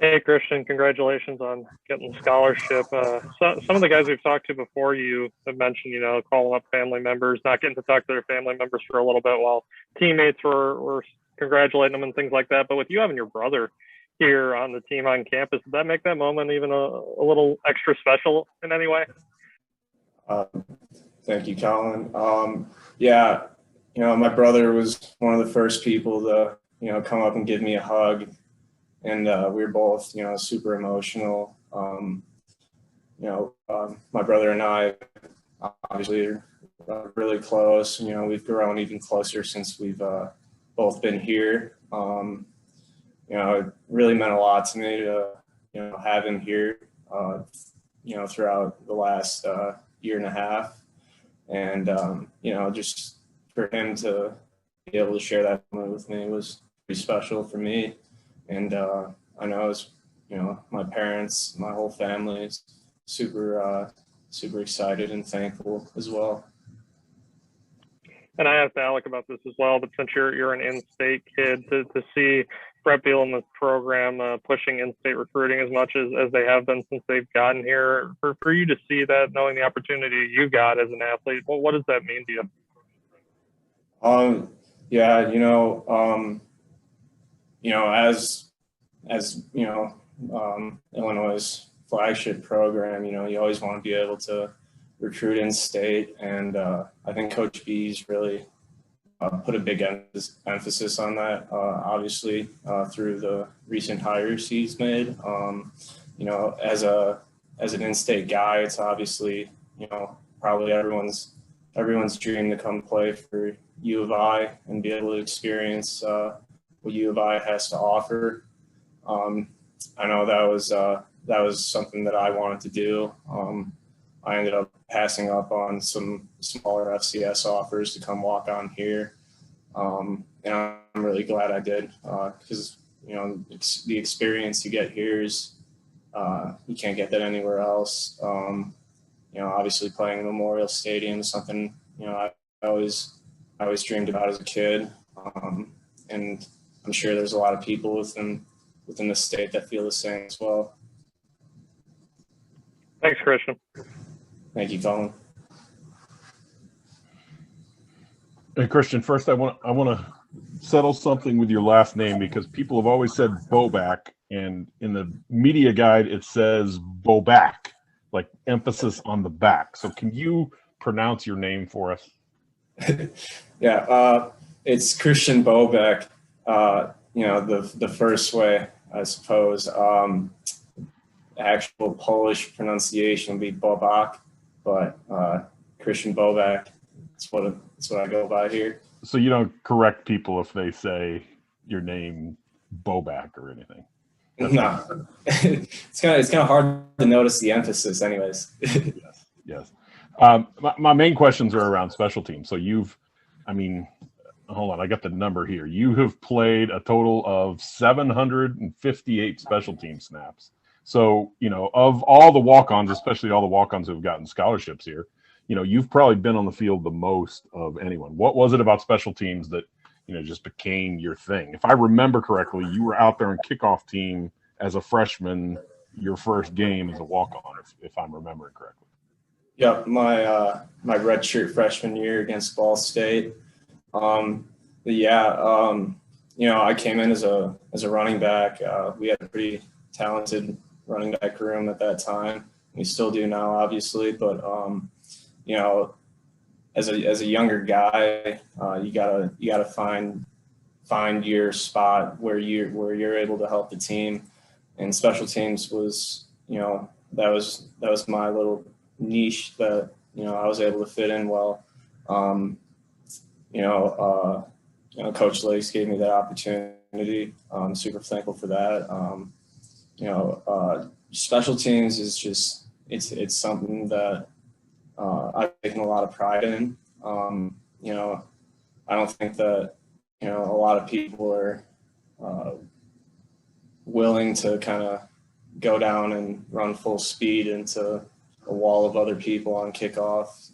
Hey, Christian, congratulations on getting the scholarship. Some of the guys we've talked to before you have mentioned, calling up family members, not getting to talk to their family members for a little bit while teammates were congratulating them and things like that. But with you having your brother here on the team on campus, did that make that moment even a little extra special in any way? Thank you, Colin. My brother was one of the first people to, come up and give me a hug. And we were both, super emotional. My brother and I obviously are really close. We've grown even closer since we've both been here. It really meant a lot to me to, have him here, throughout the last year and a half. And, just for him to be able to share that moment with me was pretty special for me. And I know it's, my parents, my whole family is super excited and thankful as well. And I asked Alec about this as well, but since you're an in-state kid, to see Brett Bielema's program pushing in-state recruiting as much as they have been since they've gotten here, for you to see that, knowing the opportunity you got as an athlete, well, what does that mean to you? Yeah, as Illinois' flagship program, you always want to be able to recruit in state, and I think Coach B's really put a big emphasis on that, obviously through the recent hires he's made. As an in-state guy, it's obviously probably everyone's dream to come play for U of I and be able to experience what U of I has to offer. I know that was something that I wanted to do. I ended up passing up on some smaller FCS offers to come walk on here. And I'm really glad I did, because, the experience you get here is, you can't get that anywhere else. Obviously playing in Memorial Stadium is something, I always dreamed about as a kid. And I'm sure there's a lot of people within the state that feel the same as well. Thanks, Christian. Thank you, Colin. And Christian, first I want to settle something with your last name, because people have always said Bobak, and in the media guide it says Bobak, like emphasis on the back. So can you pronounce your name for us? Yeah, it's Christian Bobak. The first way, I suppose. Actual Polish pronunciation would be Bobak, but Christian Bobak, that's what I go by here. So you don't correct people if they say your name Bobak or anything? No, it's kind of hard to notice the emphasis, anyways. Yes. My main questions are around special teams. So hold on, I got the number here. You have played a total of 758 special team snaps. So, of all the walk-ons, especially all the walk-ons who have gotten scholarships here, you've probably been on the field the most of anyone. What was it about special teams that, just became your thing? If I remember correctly, you were out there on kickoff team as a freshman, your first game as a walk-on, if I'm remembering correctly. Yep, my redshirt freshman year against Ball State. I came in as a running back. We had a pretty talented running back room at that time. We still do now, obviously, but as a younger guy, you gotta find your spot where you're able to help the team. And special teams was, that was my little niche that I was able to fit in well. Coach Leitzsey gave me that opportunity. I'm super thankful for that. Special teams is just it's something that I've taken a lot of pride in. I don't think that a lot of people are willing to kind of go down and run full speed into a wall of other people on kickoff.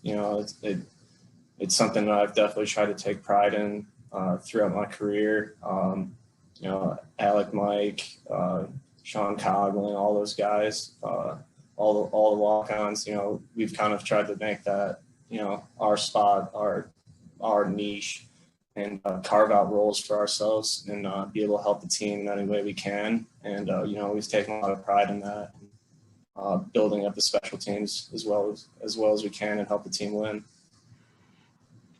It's something that I've definitely tried to take pride in throughout my career. Alec, Mike, Sean Coughlin, all those guys, all the walk-ons, we've kind of tried to make that, our spot, our niche, and carve out roles for ourselves and be able to help the team in any way we can. And, we've taken a lot of pride in that, building up the special teams as well as we can and help the team win.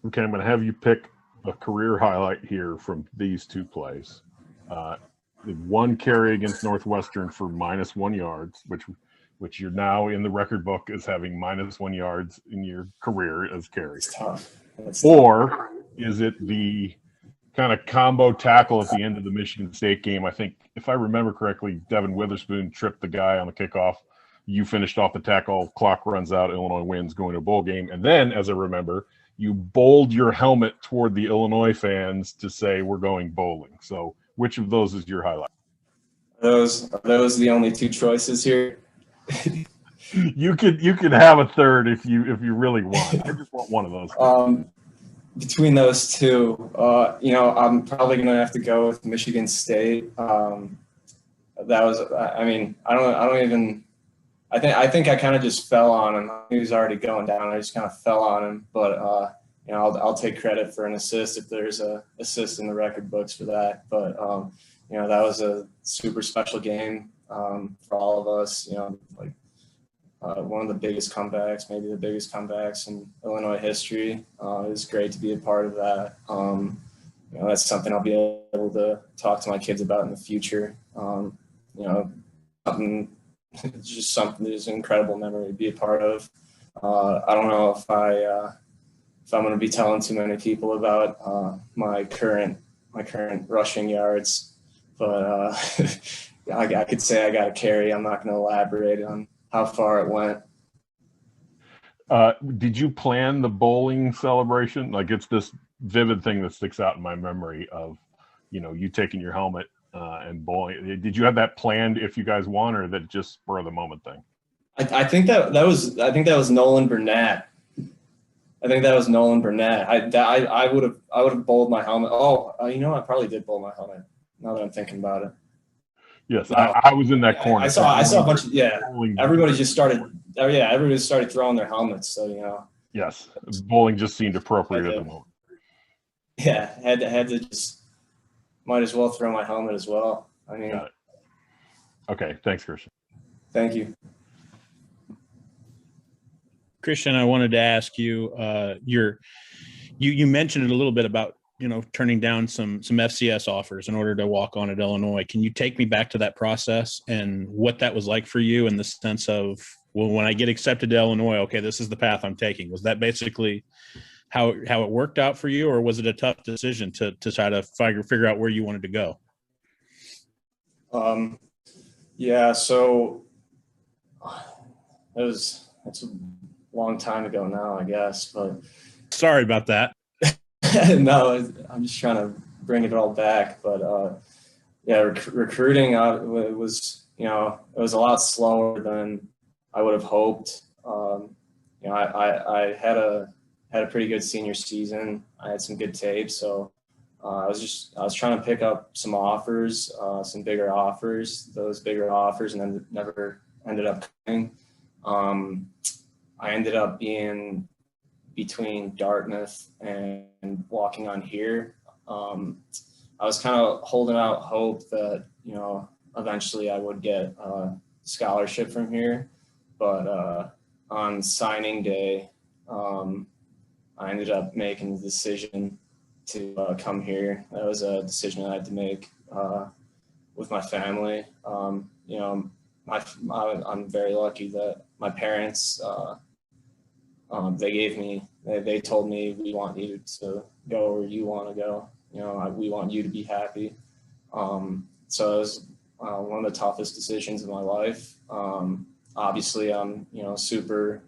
Okay, I'm going to have you pick a career highlight here from these two plays. One carry against Northwestern for -1 yards, which you're now in the record book as having -1 yards in your career as carries. It's tough. Or is it the kind of combo tackle at the end of the Michigan State game? I think, if I remember correctly, Devin Witherspoon tripped the guy on the kickoff. You finished off the tackle, clock runs out, Illinois wins, going to a bowl game. And then, as I remember, you bowled your helmet toward the Illinois fans to say, "We're going bowling." So which of those is your highlight? Are those the only two choices here? You could have a third if you really want. I just want one of those. Between those two, I'm probably going to have to go with Michigan State. That was, I mean, I think I kind of just fell on him. He was already going down. I just kind of fell on him, but I'll take credit for an assist if there's a assist in the record books for that. But that was a super special game for all of us. One of the biggest comebacks, maybe the biggest comebacks in Illinois history. It was great to be a part of that. That's something I'll be able to talk to my kids about in the future. It's just something that's an incredible memory to be a part of. I don't know if I'm going to be telling too many people about my current rushing yards, but I could say I got a carry. I'm not going to elaborate on how far it went. Did you plan the bowling celebration? Like, it's this vivid thing that sticks out in my memory of, you taking your helmet and bowling. Did you have that planned if you guys won, or that just spur of the moment thing? I think that was Nolan Burnett. I would have bowled my helmet. I probably did bowl my helmet now that I'm thinking about it. Yes, I was in that corner. I saw a bunch of, everybody started throwing their helmets. So, Yes, bowling just seemed appropriate at the moment. Yeah, had to just, might as well throw my helmet as well. I mean. Got it. Okay, thanks, Christian. Thank you. Christian, I wanted to ask you, you mentioned it a little bit about, turning down some FCS offers in order to walk on at Illinois. Can you take me back to that process and what that was like for you, in the sense of, well, when I get accepted to Illinois, okay, this is the path I'm taking? Was that basically how it worked out for you, or was it a tough decision to try to figure out where you wanted to go? So it's a long time ago now, I guess, but sorry about that. No, I'm just trying to bring it all back. But recruiting it was a lot slower than I would have hoped. I had a pretty good senior season. I had some good tape, so I was trying to pick up some offers, some bigger offers. Those bigger offers, and then never ended up coming. I ended up being between Dartmouth and walking on here. I was kind of holding out hope that, eventually I would get a scholarship from here. But on signing day, I ended up making the decision to come here. That was a decision I had to make with my family. I'm very lucky that my parents, they told me, we want you to go where you want to go. We want you to be happy. So it was one of the toughest decisions of my life. Obviously, I'm, super,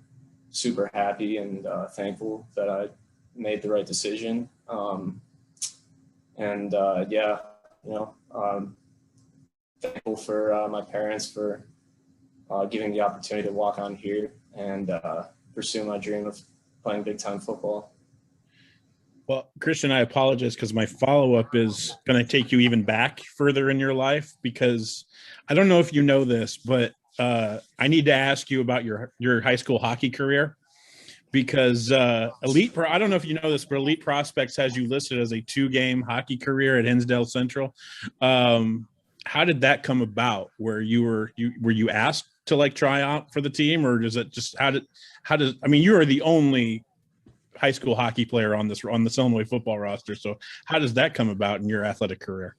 super happy and thankful that I made the right decision. Thankful for my parents for giving the opportunity to walk on here and pursue my dream of playing big time football. Well, Christian, I apologize because my follow-up is going to take you even back further in your life, because I don't know if you know this, but I need to ask you about your high school hockey career, because I don't know if you know this, but Elite Prospects has you listed as a 2-game hockey career at Hinsdale Central. How did that come about? Were you asked to try out for the team, or does it just you are the only high school hockey player on this Illinois football roster. So how does that come about in your athletic career?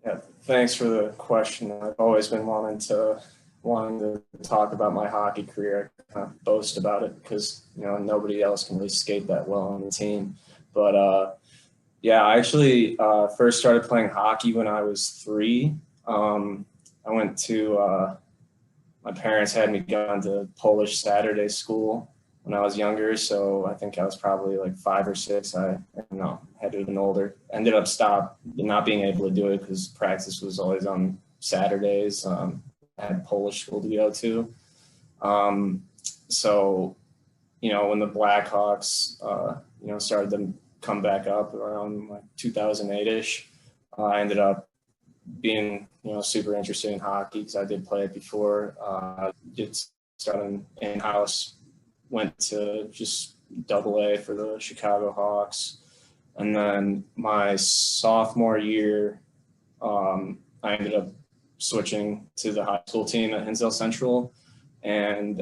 Yeah, thanks for the question. I've always been wanting to talk about my hockey career. I kind of boast about it because, nobody else can really skate that well on the team. But I actually first started playing hockey when I was 3. I went to my parents had me going to Polish Saturday school when I was younger, so I think I was probably 5 or 6. I had to have been older. Ended up not being able to do it because practice was always on Saturdays. I had Polish school to go to. So, when the Blackhawks, started to come back up around like 2008-ish, I ended up being, super interested in hockey because I did play it before. Did start in-house, went to just AA for the Chicago Hawks. And then my sophomore year, I ended up switching to the high school team at Hinsdale Central. And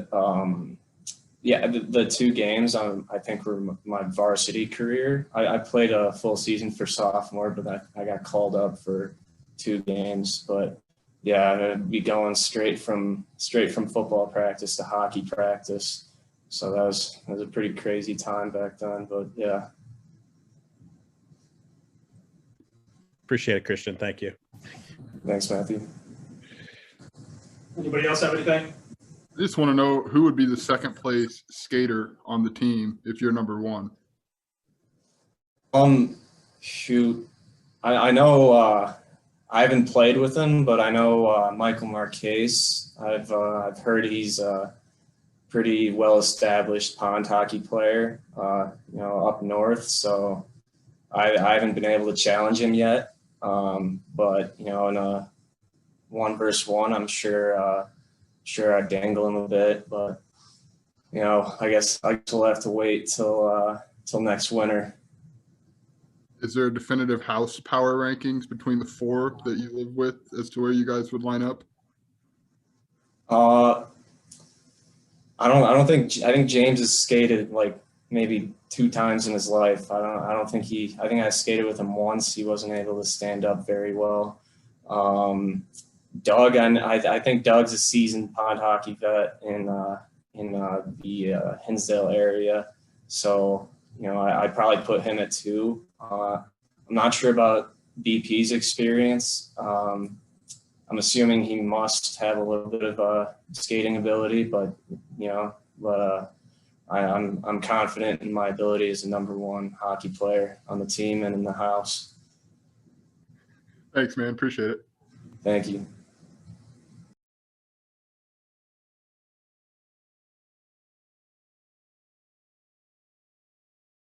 the 2 games I think were my varsity career. I played a full season for sophomore, but I got called up for 2 games. But yeah, I'd be going straight from football practice to hockey practice. So that was a pretty crazy time back then. But yeah. Appreciate it, Christian. Thank you. Thanks, Matthew. Anybody else have anything? I just want to know who would be the second place skater on the team if you're number 1. Shoot. I know I haven't played with him, but I know Michael Marchese. I've heard he's a pretty well-established pond hockey player, up north. So I haven't been able to challenge him yet. But in a 1-versus-1, I'm sure I dangle him a bit, but I guess we'll have to wait till next winter. Is there a definitive house power rankings between the 4 that you live with as to where you guys would line up? I think James has skated like maybe 2 times in his life. I think I skated with him once. He wasn't able to stand up very well. Doug, I think Doug's a seasoned pond hockey vet in the Hinsdale area. So, I'd probably put him at 2. I'm not sure about BP's experience. I'm assuming he must have a little bit of skating ability, but I'm confident in my ability as a number 1 hockey player on the team and in the house. Thanks, man. Appreciate it. Thank you.